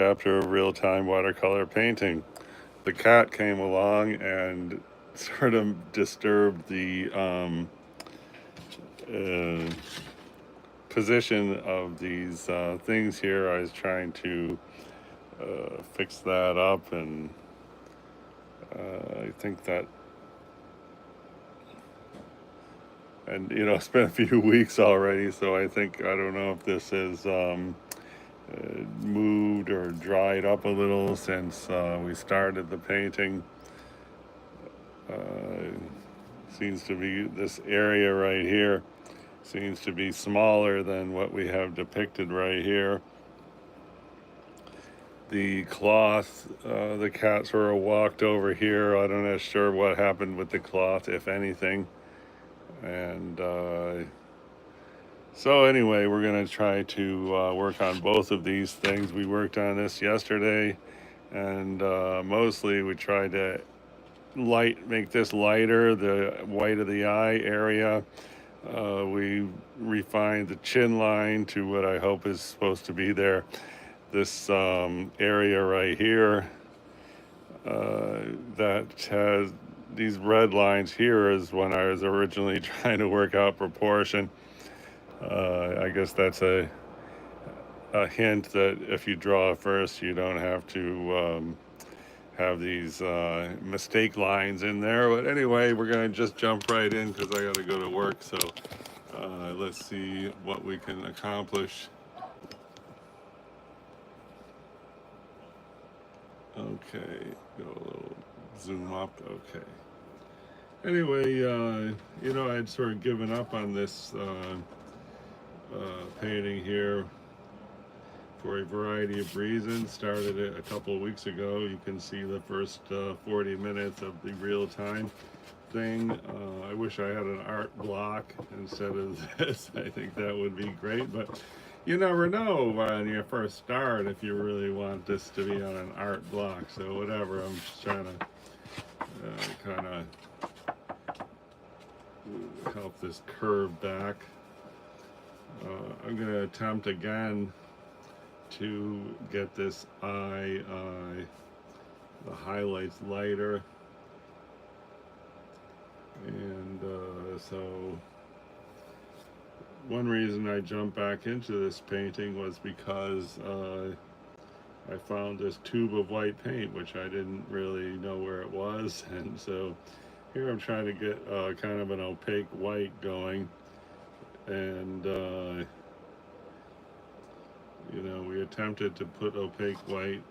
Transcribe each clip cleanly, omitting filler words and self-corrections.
Chapter of real-time watercolor painting. The cat came along and sort of disturbed the uh, position of these things here. I was trying to fix that up, and I think that, and it's been a few weeks already, so I don't know if this is moved or dried up a little since we started the painting. Seems to be this area right here seems to be smaller than what we have depicted right here. The cloth, the cat sort of walked over here. I'm not sure what happened with the cloth, if anything. And so anyway, we're going to try to work on both of these things. We worked on this yesterday, and mostly we tried to make this lighter, the white of the eye area. We refined the chin line to what I hope is supposed to be there. This area right here that has these red lines here is when I was originally trying to work out proportion. I guess that's a hint that if you draw first, you don't have to have these mistake lines in there. But anyway, we're going to just jump right in because I got to go to work. So let's see what we can accomplish. Okay, go a little zoom up. Okay. Anyway, I'd sort of given up on this painting here for a variety of reasons. Started it a couple of weeks ago. You can see the first 40 minutes of the real-time thing. I wish I had an art block instead of this. I think that would be great, but you never know when you first start if you really want this to be on an art block. So whatever, I'm just trying to kind of help this curve back. I'm going to attempt again to get this eye, the highlights lighter. And so one reason I jumped back into this painting was because I found this tube of white paint, which I didn't really know where it was. And so here I'm trying to get kind of an opaque white going. And we attempted to put opaque white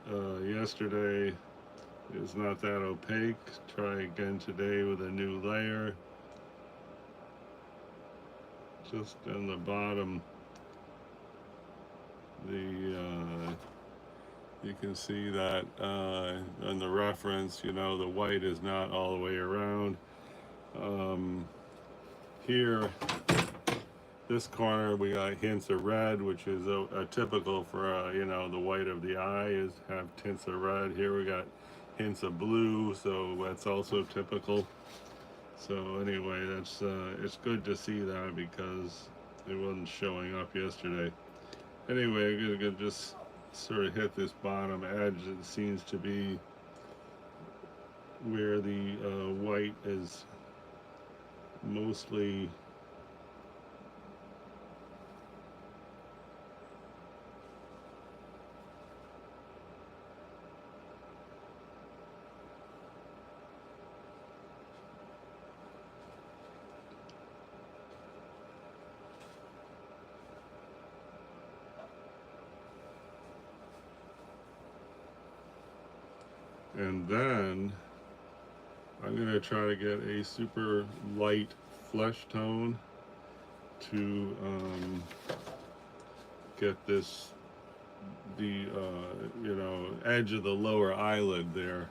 yesterday. It's not that opaque. Try again today with a new layer. Just on the bottom, you can see that on the reference, the white is not all the way around. Here, this corner, we got hints of red, which is a typical for, the white of the eye is have tints of red. Here we got hints of blue, so that's also typical. So anyway, that's it's good to see that because it wasn't showing up yesterday. Anyway, I'm gonna just sort of hit this bottom edge. It seems to be where the white is mostly and then I'm going to try to get a super light flesh tone to get this, the edge of the lower eyelid there.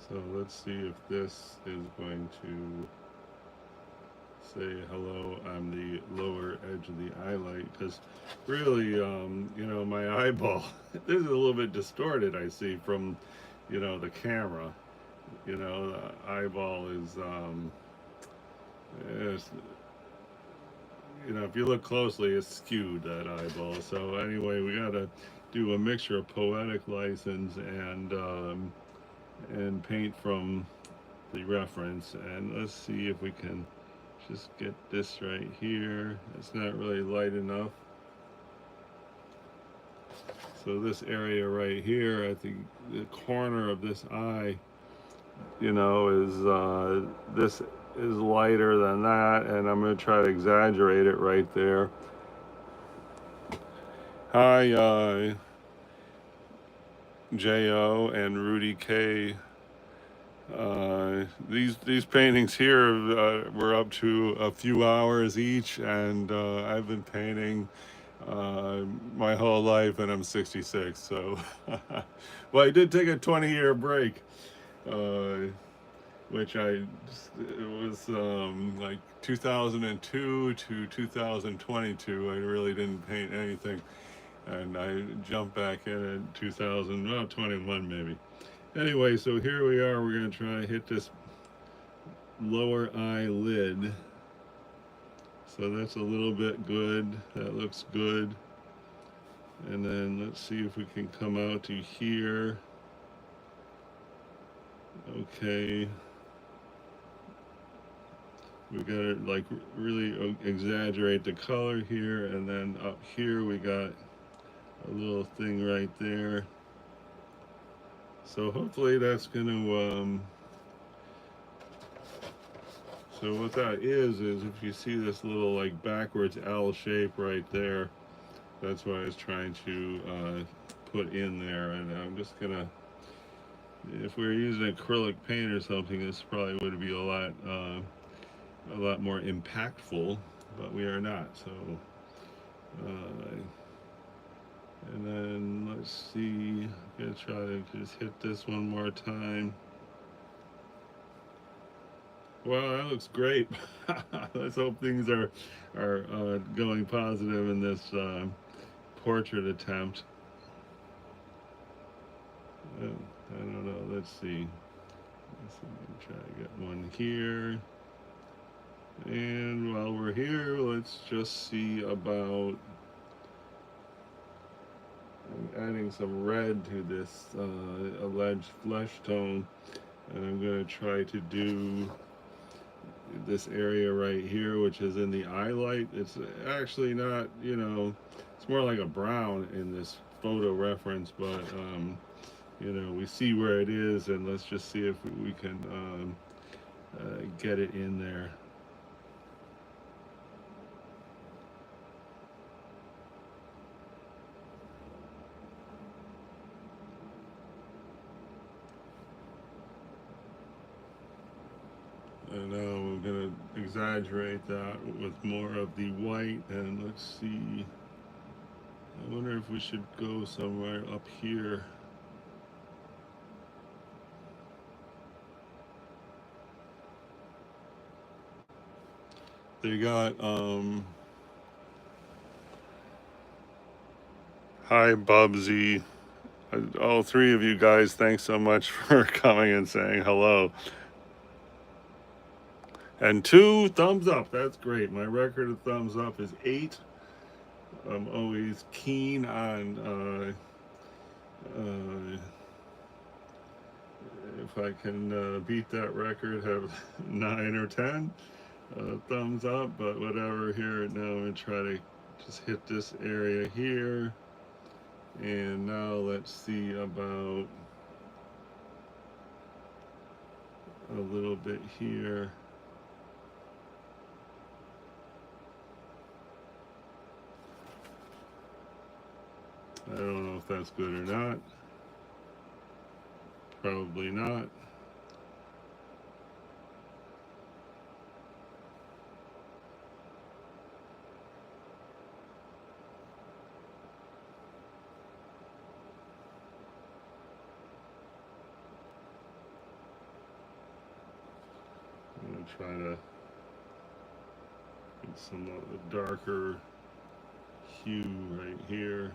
So let's see if this is going to say hello on the lower edge of the eyelid, because really, my eyeball this is a little bit distorted, I see, from the camera, You know, the eyeball is, you know, if you look closely, it's skewed, that eyeball. So anyway, we got to do a mixture of poetic license and paint from the reference. And let's see if we can just get this right here. It's not really light enough. So this area right here at the corner of this eye, you know, this is lighter than that, and I'm going to try to exaggerate it right there. Hi, Jo and Rudy K. These paintings here were up to a few hours each, and I've been painting my whole life, and I'm 66. So, well, I did take a 20-year break, uh, which it was like 2002 to 2022. I really didn't paint anything, and I jumped back in 2000, well, 21 maybe. Anyway, so here we are. We're going to try to hit this lower eyelid. So that's a little bit good. That looks good. And then let's see if we can come out to here. Okay. We got to like really exaggerate the color here. And then up here we got a little thing right there. So hopefully that's going to so what that is if you see this little like backwards L shape right there, that's what I was trying to put in there. And I'm just gonna, if we were using acrylic paint or something, this probably would be a lot more impactful, but we are not. So, and then let's see, I'm gonna try to just hit this one more time. Well, that looks great. Let's hope things are going positive in this portrait attempt. I don't know. Let's see. Let's try to get one here. And while we're here, let's just see about adding some red to this alleged flesh tone. And I'm going to try to do this area right here, which is in the eye light. It's actually not, you know, it's more like a brown in this photo reference, but you know, we see where it is, and let's just see if we can get it in there. And now we're going to exaggerate that with more of the white, and let's see. I wonder if we should go somewhere up here. They got, hi, Bubsy. All three of you guys, thanks so much for coming and saying hello. And 2 thumbs up. That's great. My record of thumbs up is 8. I'm always keen on if I can beat that record, have 9 or 10 thumbs up. But whatever. Here now, I'm gonna try to just hit this area here. And now let's see about a little bit here. I don't know if that's good or not. Probably not. I'm going to try to get some darker hue right here.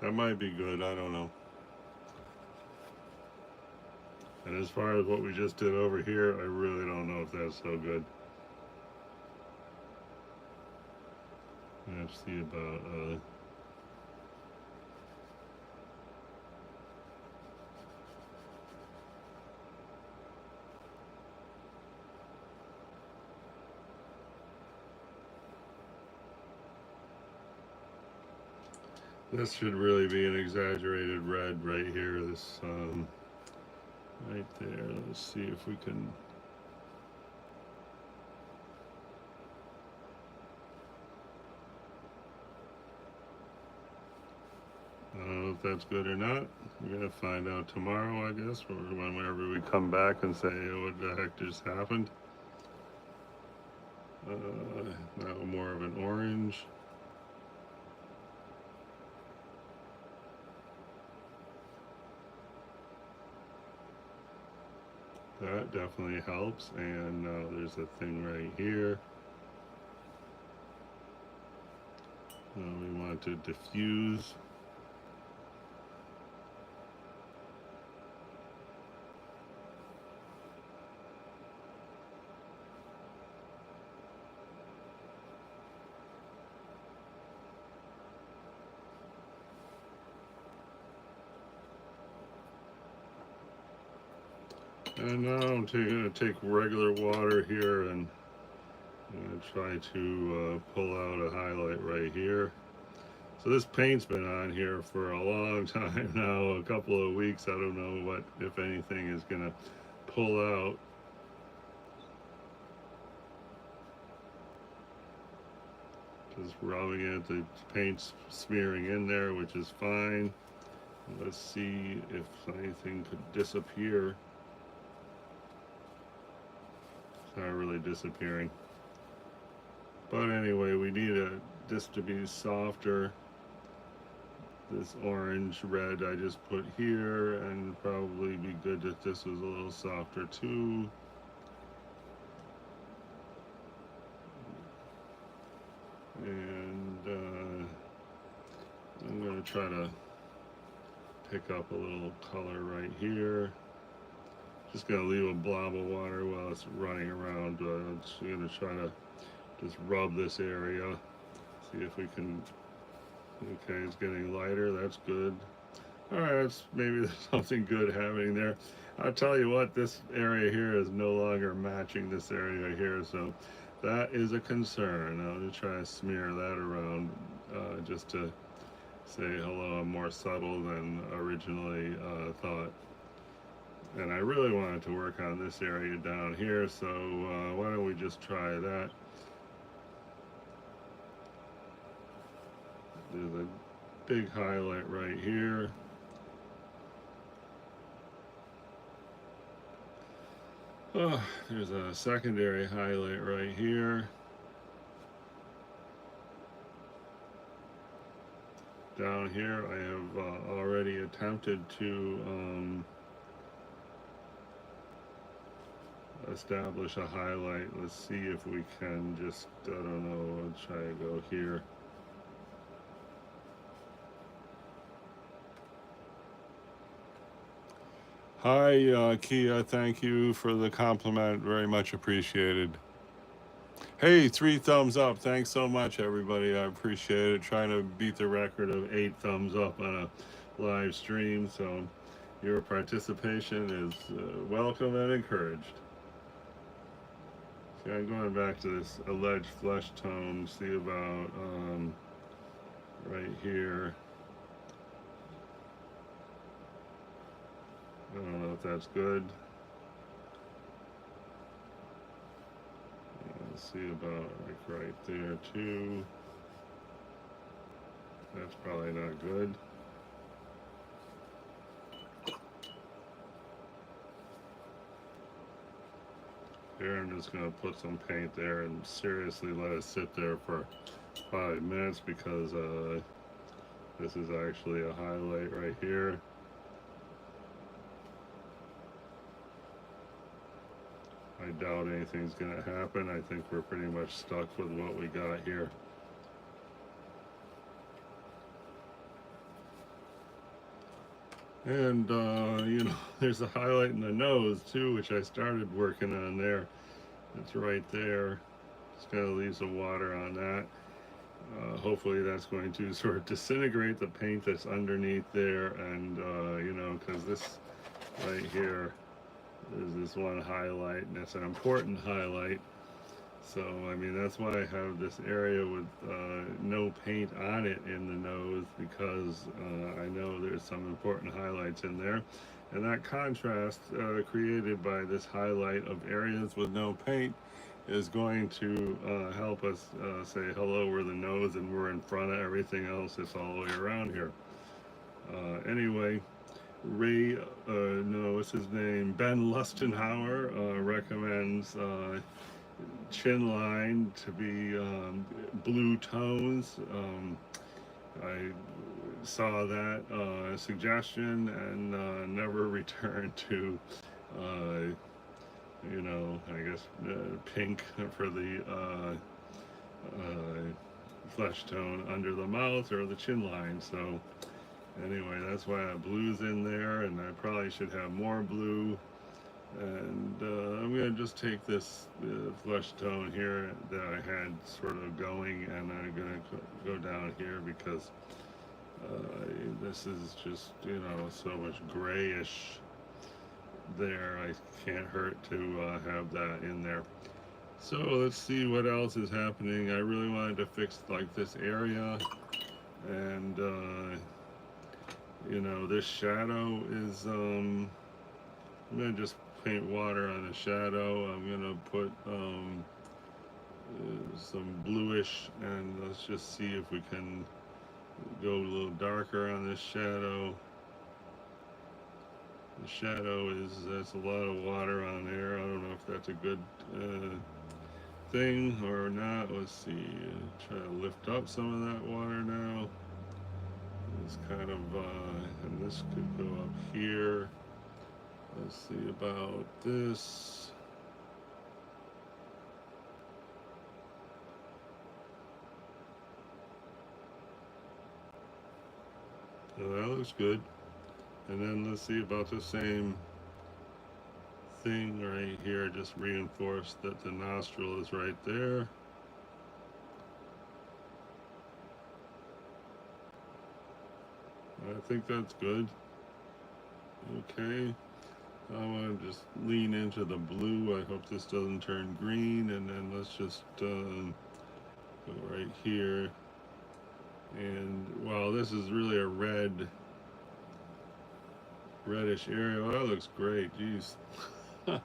That might be good, I don't know. And as far as what we just did over here, I really don't know if that's so good. Let's see about this should really be an exaggerated red right here. This right there. Let's see if we can. I don't know if that's good or not. We're gonna find out tomorrow, I guess, or whenever we come back and say, oh, what the heck just happened. Now more of an orange. That definitely helps. And now there's a thing right here. We want to diffuse. And now I'm going to take regular water here, and I'm going to try to pull out a highlight right here. So this paint's been on here for a long time now, a couple of weeks. I don't know what, if anything, is going to pull out. Just rubbing it, the paint's smearing in there, which is fine. Let's see if anything could disappear. It's not really disappearing. But anyway, we need this to be softer. This orange red I just put here, and probably be good if this was a little softer too. And I'm going to try to pick up a little color right here. Just going to leave a blob of water while it's running around. I'm just going to try to just rub this area. See if we can. Okay, it's getting lighter. That's good. All right, maybe there's something good happening there. I'll tell you what, this area here is no longer matching this area here, so that is a concern. I'll just try to smear that around just to say, hello, I'm more subtle than originally thought. And I really wanted to work on this area down here, so why don't we just try that. There's a big highlight right here. Oh, there's a secondary highlight right here. Down here, I have already attempted to establish a highlight. Let's see if we can just, I don't know, let's try to go here. Hi, Kia, thank you for the compliment. Very much appreciated. Hey, 3 thumbs up. Thanks so much, everybody. I appreciate it. Trying to beat the record of 8 thumbs up on a live stream. So your participation is welcome and encouraged. Okay, I'm going back to this alleged flesh tone. See about right here. I don't know if that's good. Let's see about like right there too. That's probably not good. Here I'm just going to put some paint there and seriously let it sit there for 5 minutes, because this is actually a highlight right here. I doubt anything's going to happen. I think we're pretty much stuck with what we got here. And, you know, there's a highlight in the nose too, which I started working on there. It's right there. Just gotta leave some water on that. Hopefully that's going to sort of disintegrate the paint that's underneath there, and you know, because this right here is this one highlight, and it's an important highlight. So I mean that's why I have this area with no paint on it in the nose, because I know there's some important highlights in there, and that contrast created by this highlight of areas with no paint is going to help us say hello, we're the nose and we're in front of everything else that's all the way around here. Anyway, Ray, no, what's his name? Ben Lustenhauer recommends chin line to be blue tones. I saw that suggestion and never returned to uh, you know, I guess pink for the flesh tone under the mouth or the chin line. So anyway, that's why blue's in there, and I probably should have more blue. And I'm gonna just take this flesh tone here that I had sort of going, and I'm gonna go down here because this is just, you know, so much grayish there. I can't hurt to have that in there. So let's see what else is happening. I really wanted to fix like this area, and you know, this shadow is I'm gonna just paint water on the shadow. I'm gonna put some bluish, and let's just see if we can go a little darker on this shadow. The shadow is, that's a lot of water on there. I don't know if that's a good thing or not. Let's see, try to lift up some of that water now. It's kind of, and this could go up here. Let's see about this. So that looks good. And then let's see about the same thing right here. Just reinforce that the nostril is right there. I think that's good. Okay. I want to just lean into the blue. I hope this doesn't turn green. And then let's just go right here. And wow, this is really a reddish area. Oh, that looks great. Jeez. The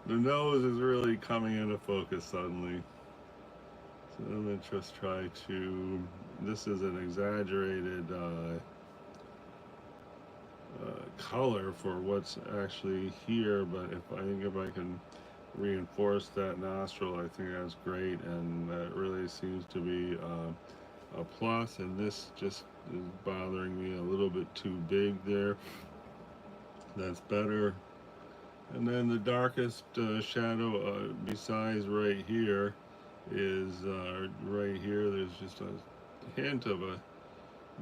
nose is really coming into focus suddenly. So I'm going to just try to, this is an exaggerated color for what's actually here, but if I can reinforce that nostril, I think that's great, and that really seems to be a plus. And this just is bothering me a little bit too big there. That's better. And then the darkest shadow besides right here is right here. There's just a hint of a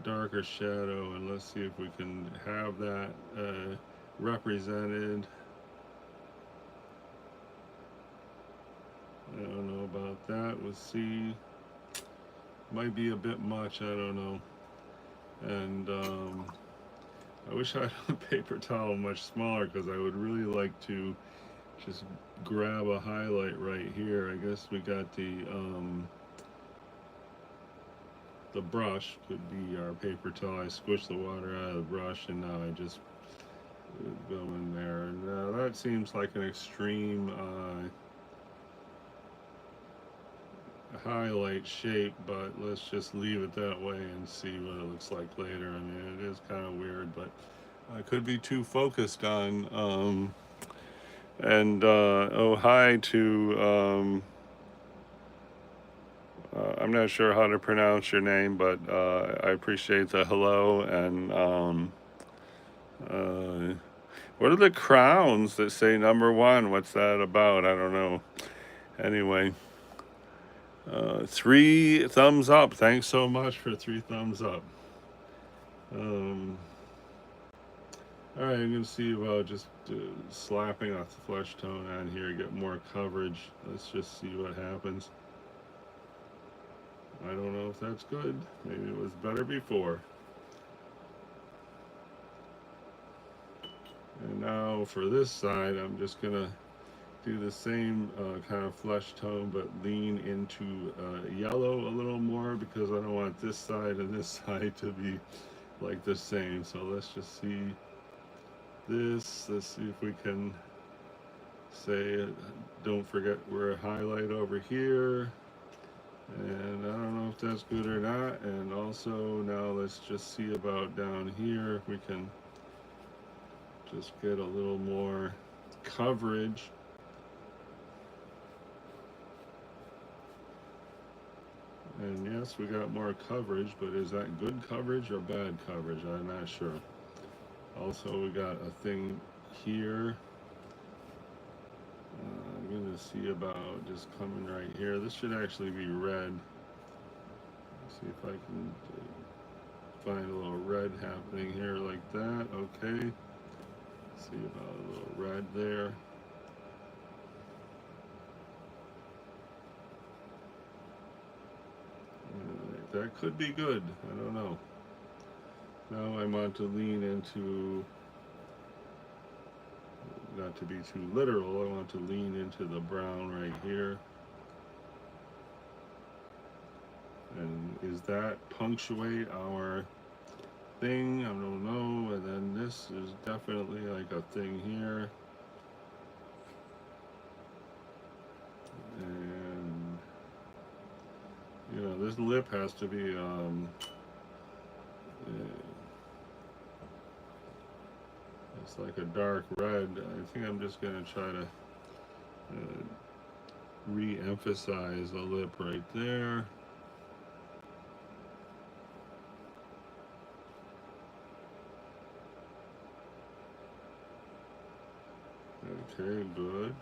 darker shadow, and let's see if we can have that represented. I don't know about that. We'll see. Might be a bit much, I don't know. And I wish I had a paper towel much smaller, because I would really like to just grab a highlight right here. I guess we got the brush could be our paper towel. I squish the water out of the brush, and now I just go in there. And that seems like an extreme highlight shape, but let's just leave it that way and see what it looks like later. I mean, it is kind of weird, but I could be too focused on and oh, hi to I'm not sure how to pronounce your name, but I appreciate the hello. And what are the crowns that say #1? What's that about? I don't know. Anyway, 3 thumbs up. Thanks so much for 3 thumbs up. Um, All right, I'm going to see about just slapping a flesh tone on here, get more coverage. Let's just see what happens. I don't know if that's good. Maybe it was better before. And now for this side, I'm just going to do the same kind of flesh tone, but lean into yellow a little more because I don't want this side and this side to be like the same. So let's just see this. Let's see if we can say, don't forget we're a highlight over here. And I don't know if that's good or not. And also now let's just see about down here. We can just get a little more coverage. And yes, we got more coverage, but is that good coverage or bad coverage? I'm not sure. Also, we got a thing here. I'm going to see about just coming right here. This should actually be red. Let's see if I can find a little red happening here like that. Okay. See about a little red there. That could be good. I don't know. Now I want to lean into, not to be too literal, I want to lean into the brown right here. And is that punctuate our thing? I don't know. And then this is definitely like a thing here. And you know, this lip has to be it's like a dark red. I think I'm just gonna try to re-emphasize the lip right there. Okay, good.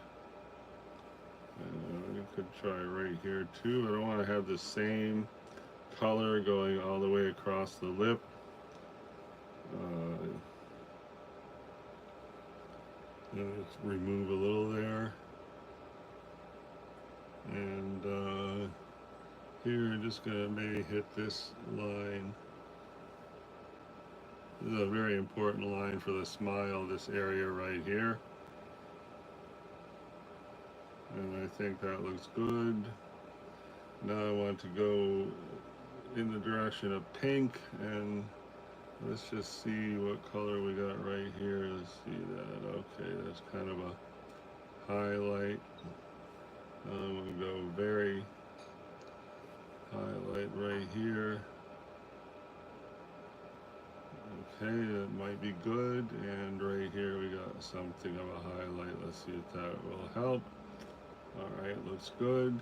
You could try right here too. I don't want to have the same color going all the way across the lip. Let's remove a little there. And here I'm just going to maybe hit this line. This is a very important line for the smile, this area right here. And I think that looks good. Now I want to go in the direction of pink, and let's just see what color we got right here. Let's see that. Okay, that's kind of a highlight. I'm going to go very highlight right here. Okay, that might be good. And right here we got something of a highlight. Let's see if that will help. Alright, looks good.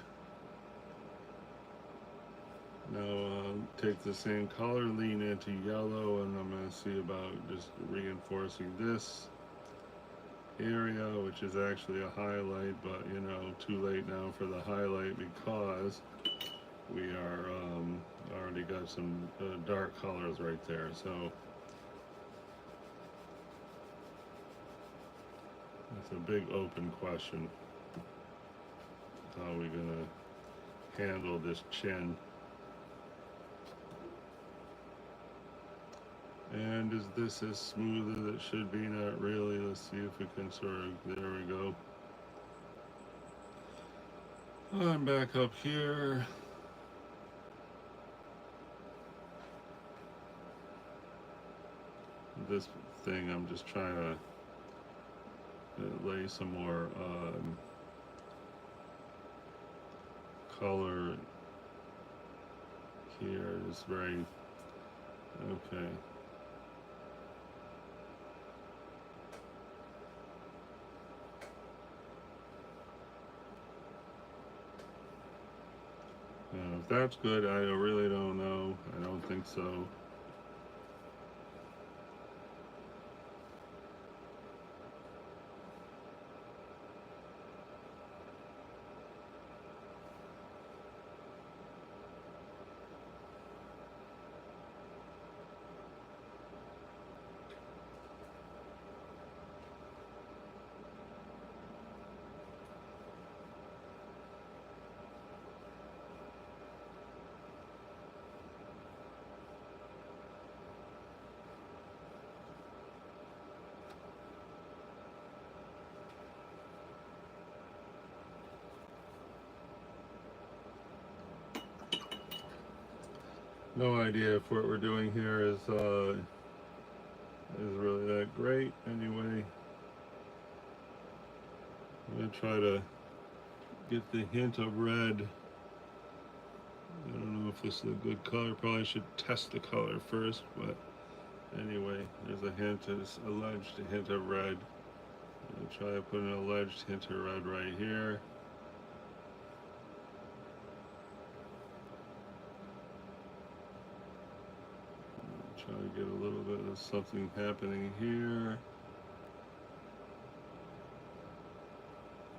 Now take the same color, lean into yellow, and I'm going to see about just reinforcing this area, which is actually a highlight, but you know, too late now for the highlight because we are already got some dark colors right there. So it's a big open question. How are we going to handle this chin? And is this as smooth as it should be? Not really. Let's see if we can sort of, there we go. I'm back up here. This thing, I'm just trying to lay some more color here. It's very, okay. If that's good, I really don't know. I don't think so. No idea if what we're doing here is really that great. Anyway, I'm gonna try to get the hint of red. I don't know if this is a good color. Probably should test the color first, but anyway, there's a hint, it's alleged hint of red. I'm gonna try to put an alleged hint of red right here. Try to get a little bit of something happening here.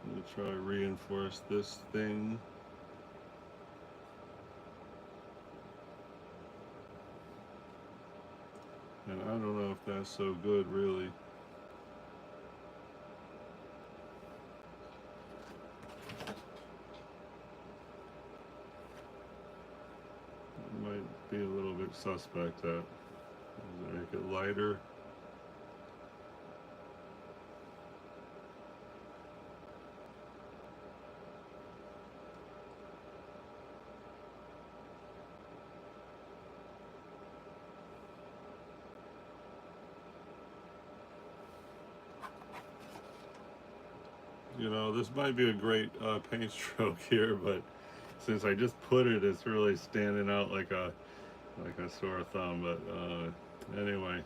I'm gonna try to reinforce this thing. And I don't know if that's so good, really. It might be a little bit suspect that. Does it make it lighter? You know, this might be a great paint stroke here, but since I just put it, it's really standing out like a sore thumb. But anyway,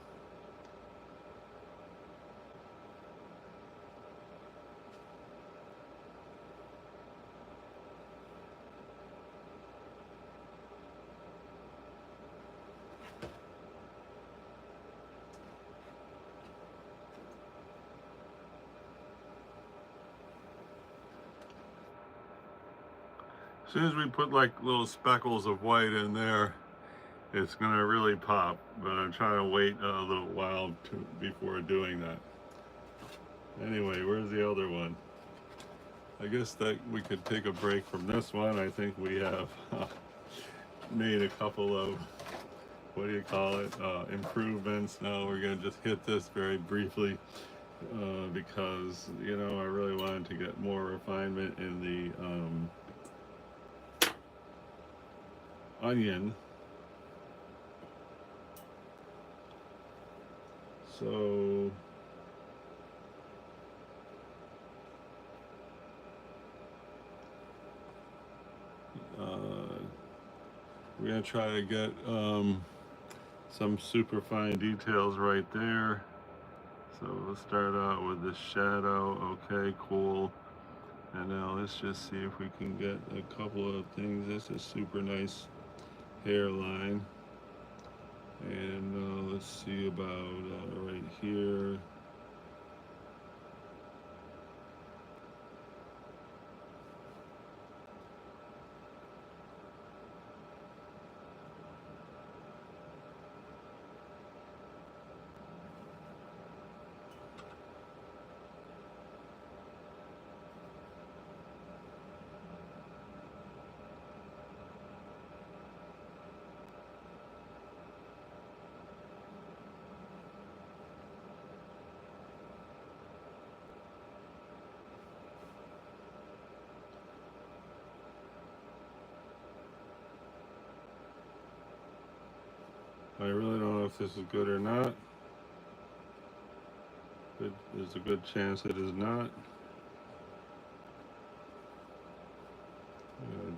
as soon as we put like little speckles of white in there, it's gonna really pop. But I'm trying to wait a little while before doing that. Anyway, where's the other one? I guess that we could take a break from this one. I think we have made a couple of, what do you call it, improvements. Now we're gonna just hit this very briefly because, you know, I really wanted to get more refinement in the onion. So we're gonna try to get some super fine details right there. So we'll start out with this shadow. Okay, cool. And now let's just see if we can get a couple of things. This is super nice hairline. And let's see about right here. I really don't know if this is good or not. There's a good chance it is not.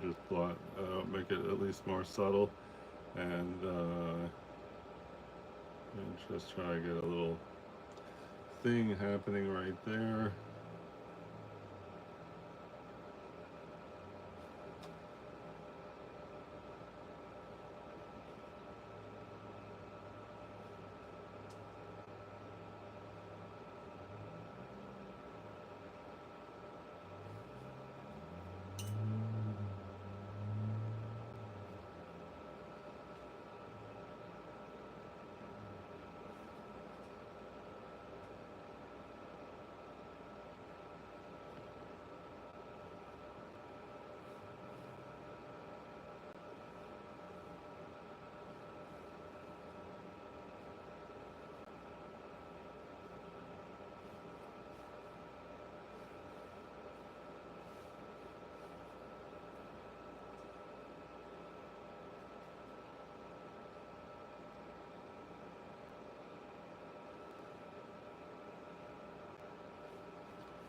Just plot, make it at least more subtle, and just try to get a little thing happening right there.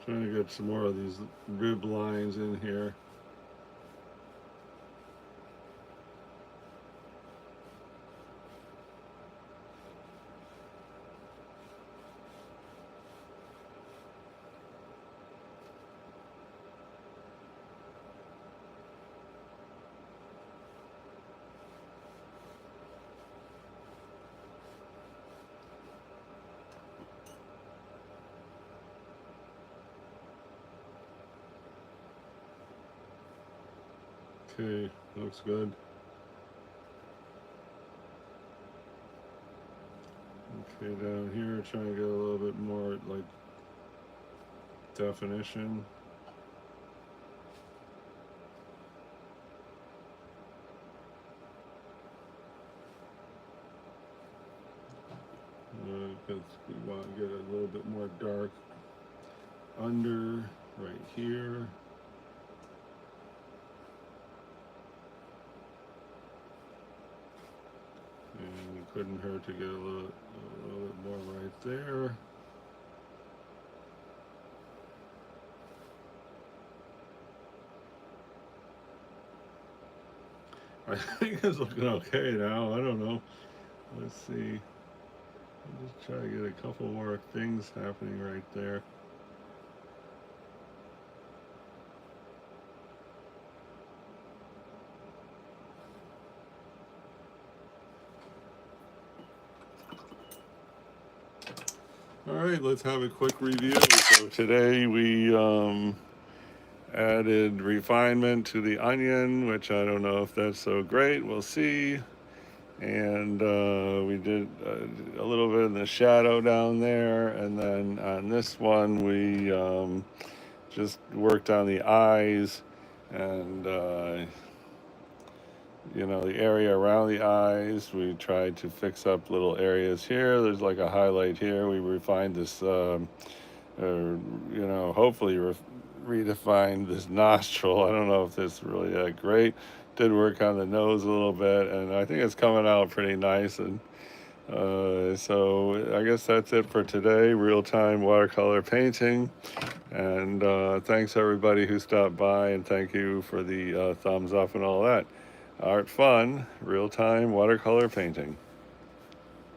Trying to get some more of these rib lines in here. Okay, looks good. Okay, down here, trying to get a little bit more like definition. Because we want to get a little bit more dark under right here. And it couldn't hurt to get a little bit more right there. I think it's looking okay now. I don't know. Let's see. I'll just try to get a couple more things happening right there. All right, let's have a quick review. So today we added refinement to the onion, which I don't know if that's so great. We'll see. And we did a little bit in the shadow down there. And then on this one, we just worked on the eyes and you know, the area around the eyes. We tried to fix up little areas here. There's like a highlight here. We refined this, you know, hopefully redefined this nostril. I don't know if this is really that great. Did work on the nose a little bit, and I think it's coming out pretty nice. And so I guess that's it for today. Real-time watercolor painting. And thanks everybody who stopped by, and thank you for the thumbs up and all that. Art fun, real-time watercolor painting.